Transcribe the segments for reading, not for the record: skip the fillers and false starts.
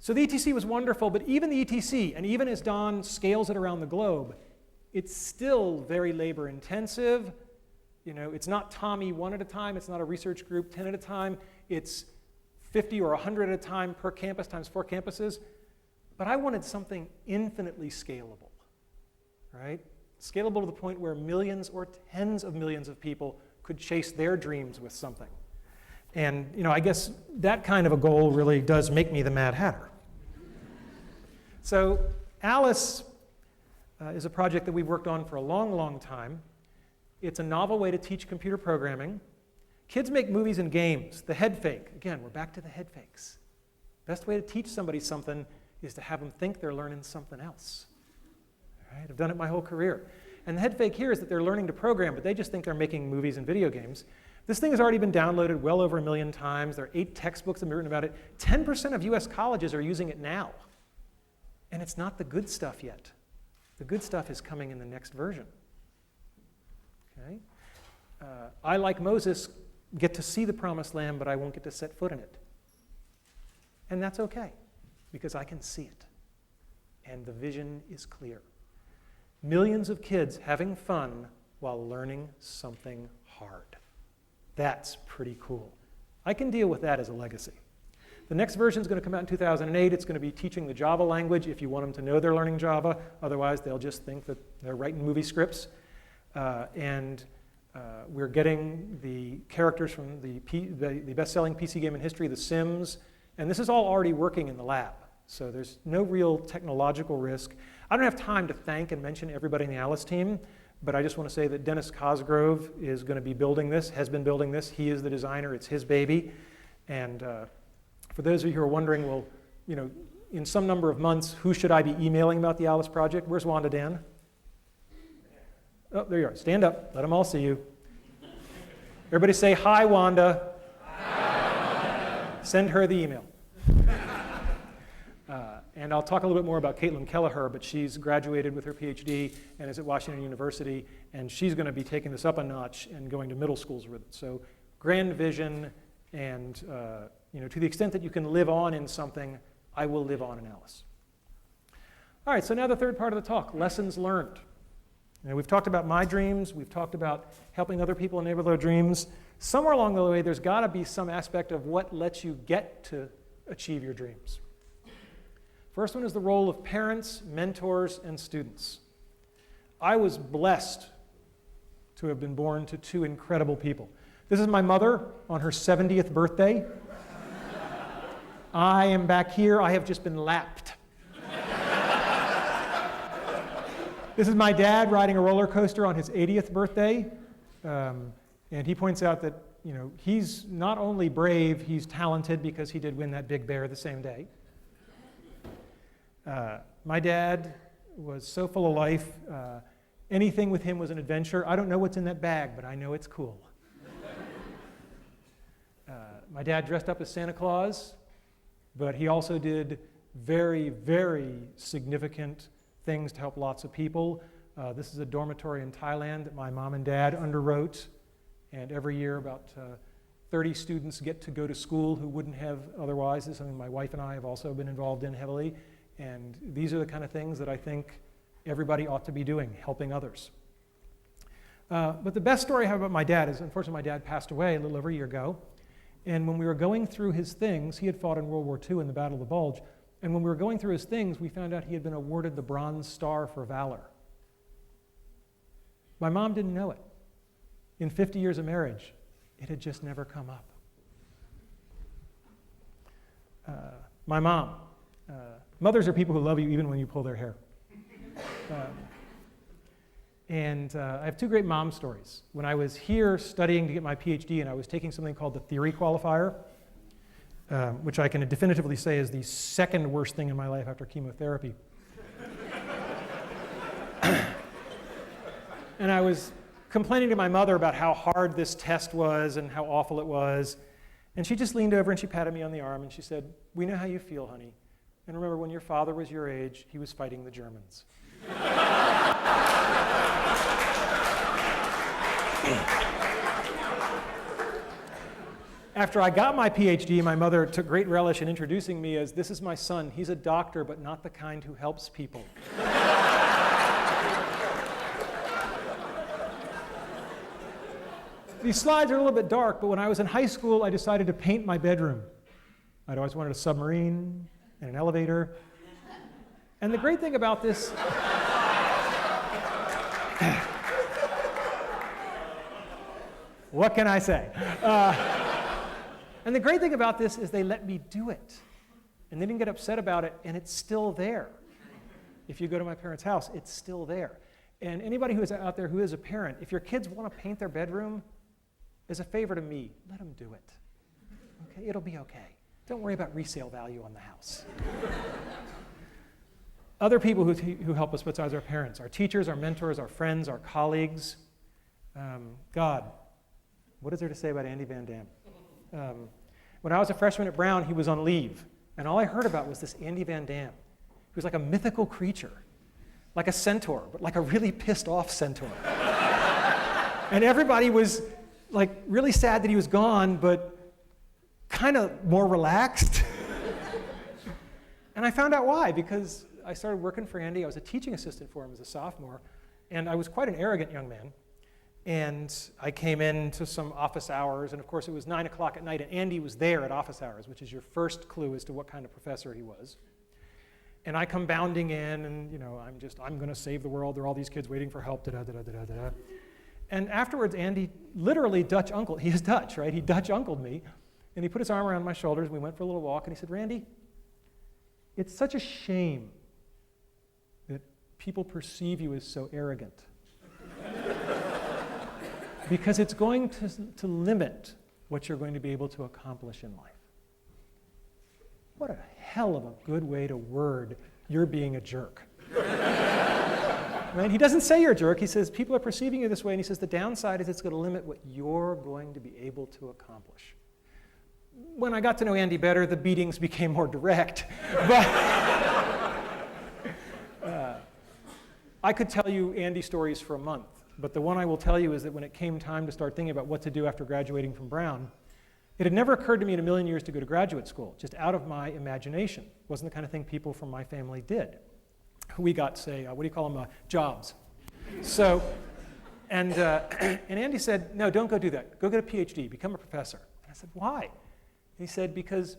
So the ETC was wonderful, but even the ETC, and even as Don scales it around the globe, it's still very labor intensive. You know, it's not Tommy one at a time, it's not a research group 10 at a time, it's 50 or 100 at a time per campus times 4 campuses. But I wanted something infinitely scalable, right? Scalable to the point where millions or tens of millions of people could chase their dreams with something. And, you know, I guess that kind of a goal really does make me the Mad Hatter. So Alice is a project that we've worked on for a long, long time. It's a novel way to teach computer programming. Kids make movies and games. The head fake. Again, we're back to the head fakes. Best way to teach somebody something is to have them think they're learning something else. All right? I've done it my whole career. And the head fake here is that they're learning to program, but they just think they're making movies and video games. This thing has already been downloaded well over 1 million times. There are 8 textbooks that have been written about it. 10% of US colleges are using it now. And it's not the good stuff yet. The good stuff is coming in the next version. Okay? I, like Moses, get to see the promised land, but I won't get to set foot in it. And that's okay, because I can see it. And the vision is clear. Millions of kids having fun while learning something hard. That's pretty cool. I can deal with that as a legacy. The next version is going to come out in 2008. It's going to be teaching the Java language if you want them to know they're learning Java. Otherwise, they'll just think that they're writing movie scripts. We're getting the characters from the best-selling PC game in history, The Sims. And this is all already working in the lab. So there's no real technological risk. I don't have time to thank and mention everybody in the Alice team, but I just want to say that Dennis Cosgrove is going to be building this, has been building this. He is the designer. It's his baby. And for those of you who are wondering, well, you know, in some number of months, who should I be emailing about the Alice project? Where's Wanda Dan? Oh, there you are. Stand up. Let them all see you. Everybody say, hi, Wanda. Hi, Wanda. Send her the email. And I'll talk a little bit more about Caitlin Kelleher, but she's graduated with her PhD and is at Washington University, and she's going to be taking this up a notch and going to middle schools with it. So grand vision, and you know, to the extent that you can live on in something, I will live on in Alice. All right, so now the third part of the talk, lessons learned. You know, we've talked about my dreams. We've talked about helping other people enable their dreams. Somewhere along the way, there's got to be some aspect of what lets you get to achieve your dreams. First one is the role of parents, mentors, and students. I was blessed to have been born to 2 incredible people. This is my mother on her 70th birthday. I am back here. I have just been lapped. This is my dad riding a roller coaster on his 80th birthday. And he points out that, you know, he's not only brave, he's talented because he did win that big bear the same day. My dad was so full of life. Anything with him was an adventure. I don't know what's in that bag, but I know it's cool. My dad dressed up as Santa Claus, but he also did very, very significant things to help lots of people. This is a dormitory in Thailand that my mom and dad underwrote, and every year about 30 students get to go to school who wouldn't have otherwise. This is something my wife and I have also been involved in heavily. And these are the kind of things that I think everybody ought to be doing, helping others. But the best story I have about my dad is, unfortunately, my dad passed away a little over a year ago. And when we were going through his things, he had fought in World War II in the Battle of the Bulge. And when we were going through his things, we found out he had been awarded the Bronze Star for Valor. My mom didn't know it. In 50 years of marriage, it had just never come up. My mom. Mothers are people who love you even when you pull their hair. I have 2 great mom stories. When I was here studying to get my PhD, and I was taking something called the theory qualifier, which I can definitively say is the second worst thing in my life after chemotherapy. And I was complaining to my mother about how hard this test was and how awful it was. And she just leaned over and she patted me on the arm and she said, "We know how you feel, honey. And remember, when your father was your age, he was fighting the Germans." After I got my PhD, my mother took great relish in introducing me as, this is my son. He's a doctor, but not the kind who helps people. These slides are a little bit dark, but when I was in high school, I decided to paint my bedroom. I'd always wanted a submarine and an elevator. And the great thing about this... What can I say? And the great thing about this is they let me do it. And they didn't get upset about it, and it's still there. If you go to my parents' house, it's still there. And anybody who is out there who is a parent, if your kids want to paint their bedroom, as a favor to me, let them do it. Okay? It'll be okay. Don't worry about resale value on the house. Other people who help us besides our parents, our teachers, our mentors, our friends, our colleagues. God. What is there to say about Andy Van Dam? When I was a freshman at Brown, he was on leave. And all I heard about was this Andy Van Dam. He was like a mythical creature, like a centaur, but like a really pissed off centaur. And everybody was like really sad that he was gone, but kind of more relaxed. And I found out why, because I started working for Andy. I was a teaching assistant for him as a sophomore, and I was quite an arrogant young man. And I came in to some office hours, and of course it was 9 o'clock at night, and Andy was there at office hours, which is your first clue as to what kind of professor he was. And I come bounding in, and I'm going to save the world. There are all these kids waiting for help. Da-da-da-da-da-da. And afterwards, Andy literally Dutch uncle. He is Dutch, right? He Dutch uncled me, and he put his arm around my shoulders. And we went for a little walk, and he said, "Randy, it's such a shame that people perceive you as so arrogant." Because it's going to limit what you're going to be able to accomplish in life. What a hell of a good way to word you're being a jerk. Right? He doesn't say you're a jerk. He says people are perceiving you this way, and he says the downside is it's going to limit what you're going to be able to accomplish. When I got to know Andy better, the beatings became more direct. But I could tell you Andy stories for a month. But the one I will tell you is that when it came time to start thinking about what to do after graduating from Brown, it had never occurred to me in a million years to go to graduate school, just out of my imagination. It wasn't the kind of thing people from my family did. We got, say, what do you call them, jobs. So, and Andy said, no, don't go do that. Go get a PhD, become a professor. And I said, why? And he said, because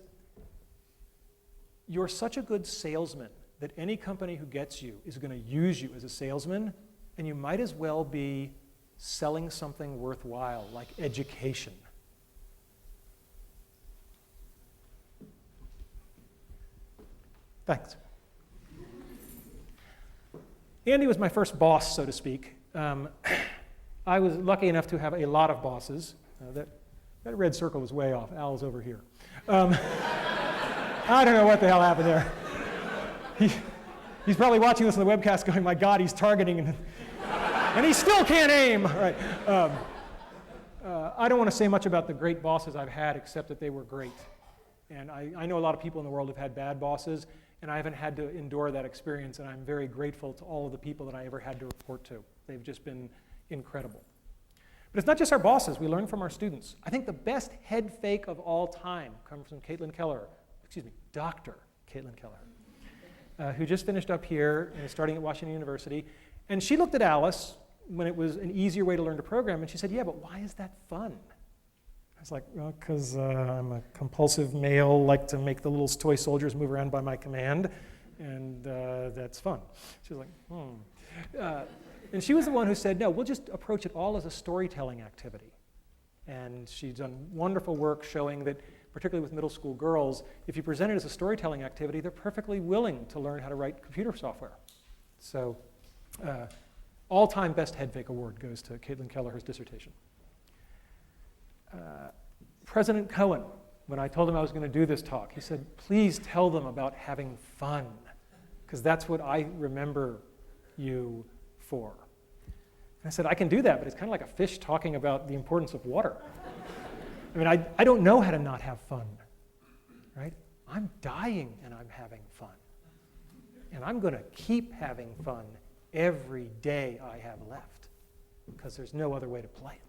you're such a good salesman that any company who gets you is going to use you as a salesman, and you might as well be selling something worthwhile, like education. Thanks. Andy was my first boss, so to speak. I was lucky enough to have a lot of bosses. That red circle was way off. Al's over here. I don't know what the hell happened there. He's probably watching this on the webcast going, my God, he's targeting, and he still can't aim. All right. I don't want to say much about the great bosses I've had, except that they were great. And I know a lot of people in the world have had bad bosses, and I haven't had to endure that experience, and I'm very grateful to all of the people that I ever had to report to. They've just been incredible. But it's not just our bosses. We learn from our students. I think the best head fake of all time comes from Dr. Caitlin Keller, who just finished up here and is starting at Washington University. And she looked at Alice when it was an easier way to learn to program, and she said, yeah, but why is that fun? I was like, well, because I'm a compulsive male, like to make the little toy soldiers move around by my command, and that's fun. She was like, and she was the one who said, no, we'll just approach it all as a storytelling activity. And she's done wonderful work showing that, particularly with middle school girls, if you present it as a storytelling activity, they're perfectly willing to learn how to write computer software. So, all-time best head fake award goes to Caitlin Kelleher's dissertation. President Cohen, when I told him I was going to do this talk, he said, please tell them about having fun, because that's what I remember you for. And I said, I can do that, but it's kind of like a fish talking about the importance of water. I mean, I don't know how to not have fun, right? I'm dying and I'm having fun. And I'm going to keep having fun every day I have left, because there's no other way to play it.